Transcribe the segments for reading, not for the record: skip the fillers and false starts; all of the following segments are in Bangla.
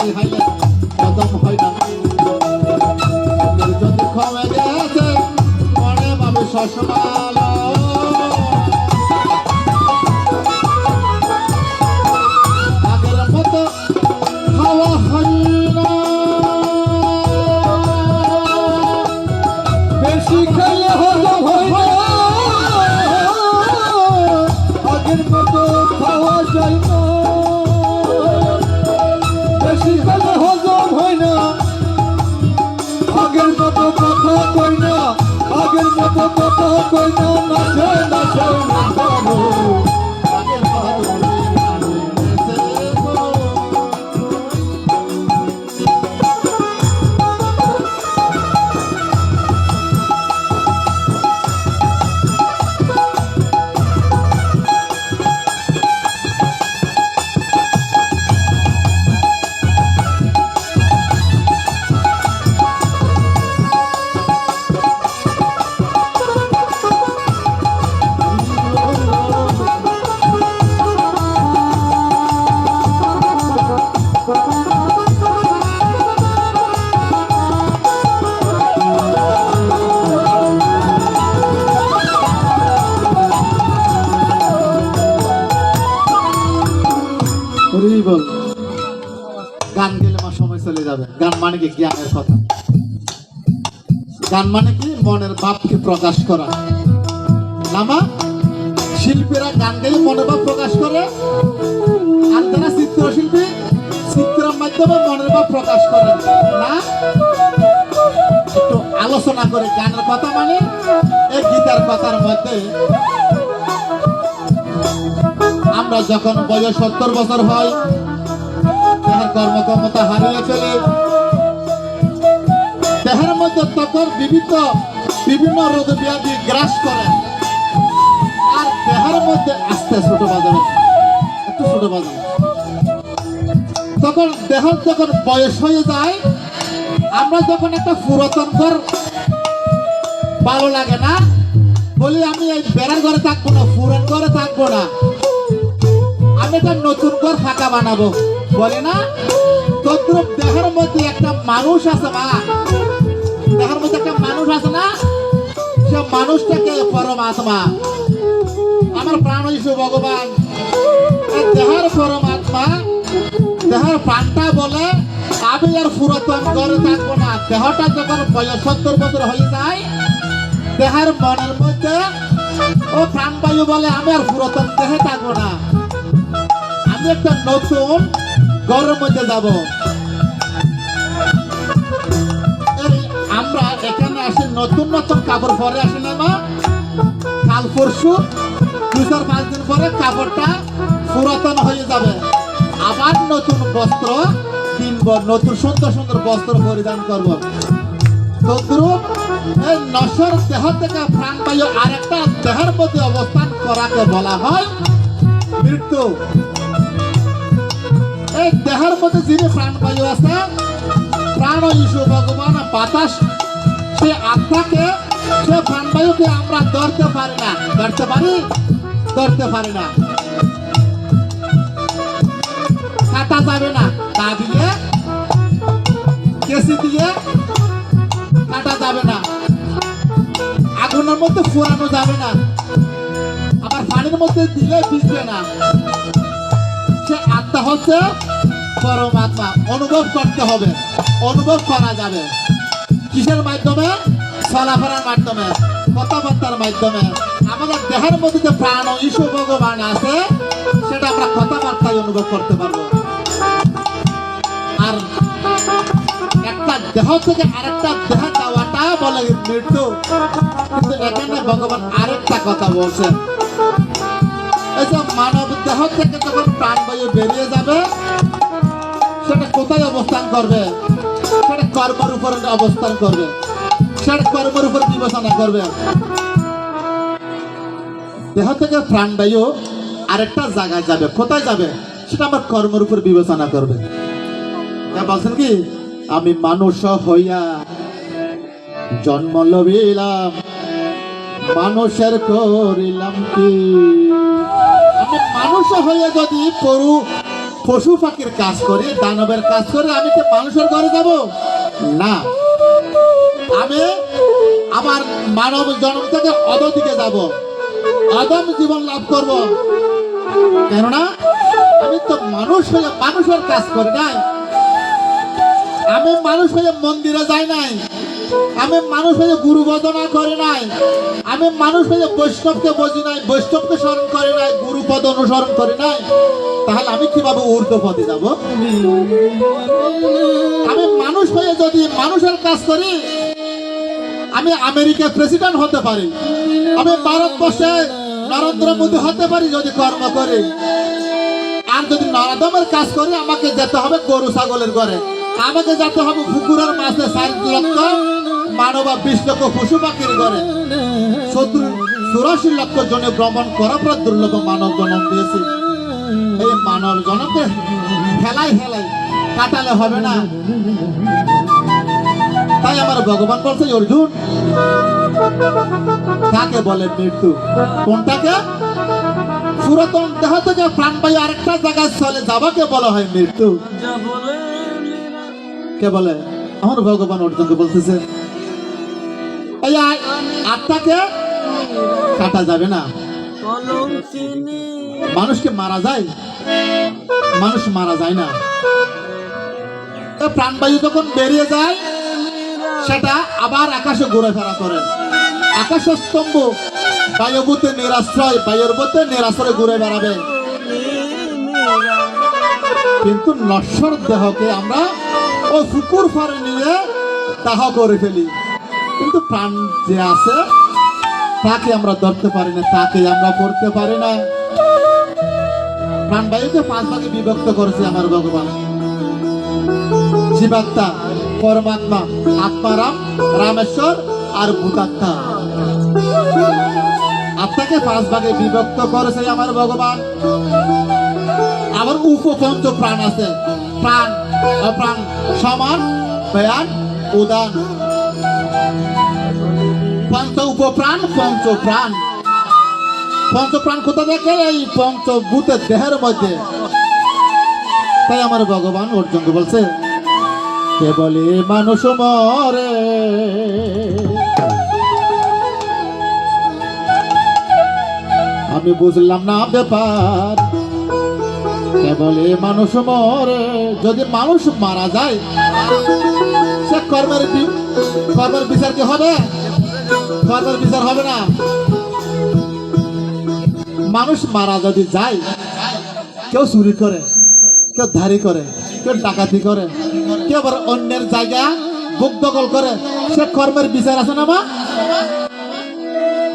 খালি হাইলে কদম হয় না যদি ক্ষমে গেছে মনে ভাবে শশমাল আগের মতো খাওয়া হয় না বেশি খেলে হজম হয় না আগের মতো খাওয়া যায় না বেশি খেলে হজম হয় না আগের মতো কথা কই না আগের মতো কথা কই না নাচে নাচে নাচাবো আগের গান গেলে আমার সময় চলে যাবে গান মানে কি জ্ঞানের কথা গান মানে কি মনের ভাবকে প্রকাশ করা না মা শিল্পীরা গান গেলে মনের ভাব প্রকাশ করে আর যারা চিত্রশিল্পী চিত্রের মাধ্যমে মনের ভাব প্রকাশ করে না একটু আলোচনা করে গানের কথা মানে এই গীতার কথার মধ্যে আমরা যখন বয়স 70 বছর হয় দেহের কর্মক্ষমতা হারিয়ে ফেলে দেহের মধ্যে তখন বিভিন্ন রোগ ব্যাধি গ্রাস করে আর দেহের মধ্যে আস্তে ছোট বাজাবে একটু ছোট বাজাবে তখন দেহের যখন বয়স হয়ে যায় আমরা যখন একটা পুরাতন ঘর ভালো লাগে না বলি আমি এই বেড়ার ঘরে থাকবো না পুরান ঘরে থাকবো না আমি একটা নতুন ঘর ফাঁকা বানাবো বলে না তদ্রুপ দেহের মধ্যে একটা মানুষ আছে মা দেহের মধ্যে একটা মানুষ আছে না সে মানুষটাকে পরমাত্মা আমার প্রাণ যিশু ভগবান দেহের পরমাত্মা দেহের প্রাণটা বলে আমি আর পুরাতন ঘরে থাকবো না দেহটা যখন বয়স 70 বছর হয়ে যায় দেহের মনের মধ্যে ও প্রাণবায়ু বলে আমি আর পুরাতন দেহে থাকবো না আমি একটা নতুন ঘরের মধ্যে যাব আমরা এখানে আসি নতুন নতুন কাপড় পরে আসি না মা কাল পরশু 2-4-5 দিন পরে কাপড়টা পুরাতন হয়ে যাবে আবার নতুন বস্ত্র কিনবো নতুন সুন্দর সুন্দর বস্ত্র পরিধান করবো তদ্রুপ এই নশ্বর দেহ থেকে প্রাণবায়ু আরেকটা দেহের মধ্যে অবস্থান করাকে বলা হয় মৃত্যু এই দেহের মধ্যে যিনি প্রাণবায়ু আছে প্রাণ যিশু ভগবান বাতাস সে আত্মাকে সে প্রাণবায়ুকে আমরা ধরতে পারি না ধরতে পারি না কাটা যাবে না তা দিয়ে কেসি দিয়ে কাটা যাবে না আগুনের মধ্যে ফোড়ানো যাবে না আবার পানির মধ্যে দিলে ভিজবে না সে আত্মা হচ্ছে পরমাত্মা অনুভব করতে হবে অনুভব করা যাবে কিসের মাধ্যমে চলাফেরার মাধ্যমে কথাবার্তার মাধ্যমে আমাদের দেহের মধ্যে যে প্রাণ যিশু ভগবান আছে সেটা আমরা কথাবার্তায় অনুভব করতে পারবো আর একটা দেহ থেকে আরেকটা দেহ যাওয়াটা বলে মৃত্যু কিন্তু এখানে ভগবান আরেকটা কথা বলছেন এই যে মানব দেহ থেকে যখন প্রাণবায়ু বেরিয়ে যাবে সেটা কোথায় অবস্থান করবে সেটা কর্মের উপরে অবস্থান করবে সেটা কর্মের উপর বিবেচনা করবে দেহ থেকে প্রাণবায়ু আরেকটা জায়গায় যাবে কোথায় যাবে সেটা আমার কর্মের উপর বিবেচনা করবে বলছেন কি আমি মানুষ হইয়া জন্ম লভিলাম মানুষের করিলাম কি আমি মানুষ হইয়া যদি পশু পাখির কাজ করে, দানবের কাজ করে আমি কি মানুষের ঘরে যাব? না, আমি আমার মানব জন্ম থেকে অধোদিকে যাব, অধম জীবন লাভ করব। কেননা আমি তো মানুষ হয়ে মানুষের কাজ করি নাই, আমি মানুষ হয়ে মন্দিরে যাই নাই, আমি মানুষ হয়ে গুরু বদনা করি নাই, আমি মানুষ হয়ে বৈষ্ণবকে বুঝি নাই, বৈষ্ণবকে স্মরণ করি নাই, গুরু পদ অনুসরণ করি নাই। তাহলে আমি কিভাবে ঊর্ধ্ব পদে যাব? আমি মানুষ হয়ে যদি মানুষের কাজ করি, আমি আমেরিকার প্রেসিডেন্ট হতে পারি, আমি ভারতবর্ষে নরেন্দ্র মোদী হতে পারি যদি কর্ম করি। আর যদি নরাধমের কাজ করি, আমাকে যেতে হবে গরু ছাগলের ঘরে, আমাকে যেতে হবে পুকুরের মাঝে 4 লক্ষ মানব 20 লক্ষ পশু পাখির ঘরে। 84 লক্ষ জনে ভ্রমণ করার পর দুর্লভ মানব জন্ম দিয়েছি। এই মানব জনকে হেলাই হেলাই কাটালে হবে না। তাই আমার ভগবান বলছে, অর্জুন, কাকে বলে মৃত্যু? কোনটাকে? পুরাতন দেহ থেকে প্রাণবায়ু আরেকটা জায়গায় চলে যাবাকে বলা হয় মৃত্যু। কে বলে? আমার ভগবান অর্জুনকে বলতেছে, এই আত্মাকে কাটা যাবে না। মানুষকে মারা যায়? মানুষ মারা যায় না। প্রাণবায়ু যখন বেরিয়ে যায়, সেটা আবার আকাশে ঘোরাফেরা করে। আকাশের স্তম্ভ বায়ুভূতে নিরাশ্রয়, বায়ুর পথে নিরাশ্রয় ঘুরে বেড়াবে। কিন্তু নশ্বর দেহকে আমরা ও পুকুর ফারে নিয়ে দাহ করে ফেলি। কিন্তু প্রাণ যে আছে তাকে আমরা ধরতে পারি না, তাকে আমরা পড়তে পারি না। প্রাণবায়ুকে 5 ভাগে বিভক্ত করেছে আমার ভগবান। জীবাত্মা, পরমাত্মা, আত্মারাম, রামেশ্বর আর ভূতাত্মা। আত্মাকে 5 ভাগে বিভক্ত করেছে আমার ভগবান। আবার উপপঞ্চ প্রাণ আছে, প্রাণ অপ্রাণ, সমান, বেয়ান, উদান। পঞ্চ উপপ্রাণ, পঞ্চ প্রাণ। পঞ্চ প্রাণ কোথা দেখে? এই পঞ্চভূতের দেহের মধ্যে। তাই আমার ভগবান অর্জুনকে বলছে, কে বলে মানুষ মরে, আমি বুঝলাম না ব্যাপার। কে বলে মানুষ মরে? যদি মানুষ মারা যায়, সে কর্মের বিচার কি হবে? কর্মের বিচার হবে না। মানুষ মারা যদি যায়, কেউ চুরি করে, কেউ ধারি করে, কেউ ডাকাতি করে, কেউ আবার অন্যের জায়গা বুক দখল করে, সে কর্মের বিচার আছে না মা?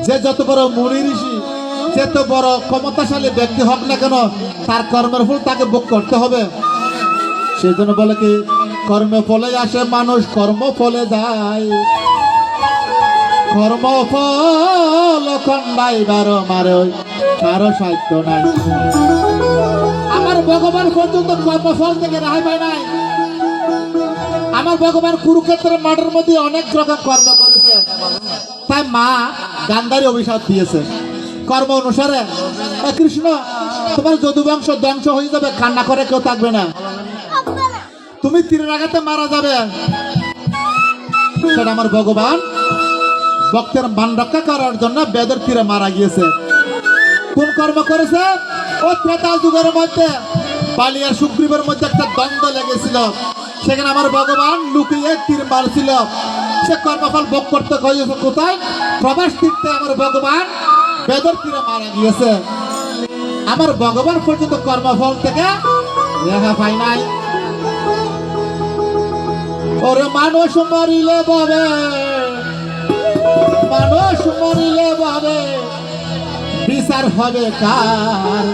যে যত বড় মুনি ঋষি, যত বড় ক্ষমতাশালী ব্যক্তি হোক না কেন, তার কর্মের ফল তাকে ভোগ করতে হবে। সেই জন্য বলে কি, কর্ম ফলে আসে মানুষ, কর্ম ফলে যায়। কর্ম ফল খন্ডাইবার মারে কারো সাধ্য নাই। আমার ভগবান পর্যন্ত কর্মফল থেকে রেহাই পায় নাই। আমার ভগবান কুরুক্ষেত্রের মাঠের মধ্যে অনেক রকম কর্ম করেছে। তাই মা গান্ধারী অভিশাপ দিয়েছে কর্ম অনুসারে, কৃষ্ণ তোমার যদুবংশ ধ্বংস হয়ে যাবে, কান্না করে কেউ থাকবে না, তুমি তীরের আঘাতে মারা যাবে। সেটা আমার ভগবান ভক্তের মান রক্ষা করার জন্য বেদের তীরে মারা গিয়েছে। কোন কর্ম করেছে? ও ত্রেতা যুগের মধ্যে বালি আর সুগ্রীবের মধ্যে একটা দ্বন্দ্ব লেগেছিল, সেখানে আমার ভগবান লুকিয়ে তীর মারছিল। সে কর্মফল ভোগ করতে হয়েছে কোথায়? প্রবাস তীর্থে আমার ভগবান বেদের তীরে মারা গিয়েছে। আমার ভগবান পর্যন্ত কর্মফল থেকে রেখা পায় নাই। ওরে মানুষ মরিলে বাবে, মানুষ মরিলে বাবে বিচার হবে কার?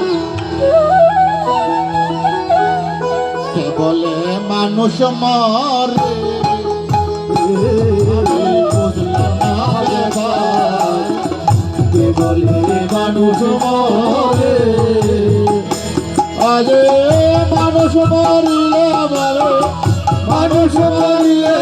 কে বলে মানুষ মরে, কে বলে মানুষ মরে? আরে মানুষ মরিলে বাবে, মানুষ মরিলে